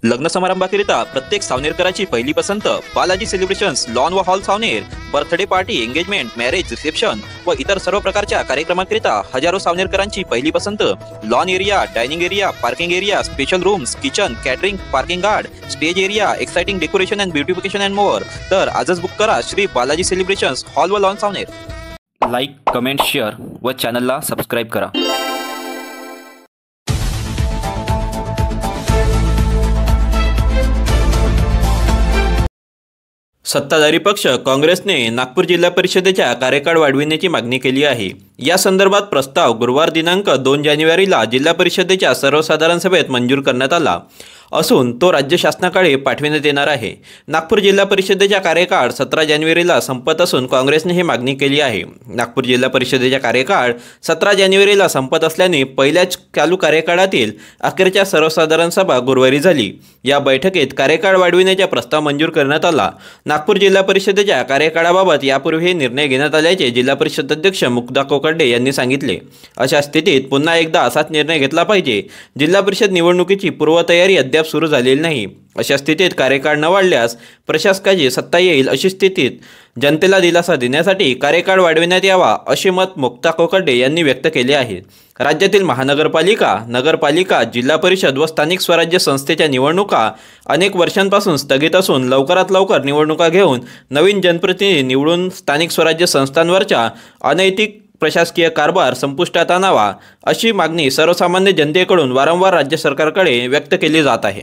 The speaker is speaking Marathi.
लग्न समारंभाकरिता प्रत्येक सावनेरकराची पहिली पसंत बालाजी सेलिब्रेशन्स लॉन व hall Saoner. Birthday party, engagement, marriage, reception व इतर सर्व प्रकारच्या कार्यक्रमांकरिता हजारो सावनेरकरांची पहिली पसंत। Lawn area, dining area, parking area, special rooms, kitchen, catering, parking guard, stage area, exciting decoration and beautification and more. तर आजच बुक करा श्री बालाजी सेलिब्रेशन्स हॉल व lawn Saoner. Like, comment, share व चॅनलला सबस्क्राईब करा। सत्ताधारी पक्ष काँग्रेसने नागपूर जिल्हा परिषदेच्या कार्यकाळ वाढविण्याची मागणी केली आहे। या संदर्भात प्रस्ताव गुरुवार दिनांक 2 जानेवारीला जिल्हा परिषदेच्या सर्वसाधारण सभेत मंजूर करण्यात आला असून तो राज्य शासनाकडे पाठविण्यात येणार आहे। नागपूर जिल्हा परिषदेचा कार्यकाळ 17 जानेवारीला संपत असून काँग्रेसने ही मागणी केली आहे। नागपूर जिल्हा परिषदेचा कार्यकाळ 17 जानेवारीला संपत असल्याने पहिल्याच चालू कार्यकाळातील अखेरच्या सर्वसाधारण सभा गुरुवारी झाली। या बैठकीत कार्यकाळ वाढविण्याचा प्रस्ताव मंजूर करण्यात आला। नागपूर जिल्हा परिषदेच्या कार्यकाळाबाबत यापूर्वी निर्णय घेण्यात आल्याचे जिल्हा परिषद अध्यक्ष मुक्ता कोकर्डे यांनी सांगितले। अशा स्थितीत पुन्हा एकदा असाच निर्णय घेतला पाहिजे। जिल्हा परिषद निवडणुकीची पूर्वतयारी अद्याप सुरू झालेली नाही। अशा स्थितीत कार्यकाळ न वाढल्यास प्रशासकाची सत्ता येईल। अशी स्थितीत जनतेला दिलासा देण्यासाठी कार्यकाळ वाढविण्यात यावा असे मत मुक्ता कोकर्डे यांनी व्यक्त केले आहे। राज्यातील महानगरपालिका, नगरपालिका, जिल्हा परिषद व स्थानिक स्वराज्य संस्थेच्या निवडणुका अनेक वर्षांपासून स्थगित असून लवकरात लवकर निवडणुका घेऊन नवीन जनप्रतिनिधी निवडून स्थानिक स्वराज्य संस्थांवरच्या अनैतिक प्रशासकीय कारभार संपुष्टात आणावा अशी मागणी सर्वसामान्य जनतेकडून वारंवार राज्य सरकारकडे व्यक्त केली जात आहे।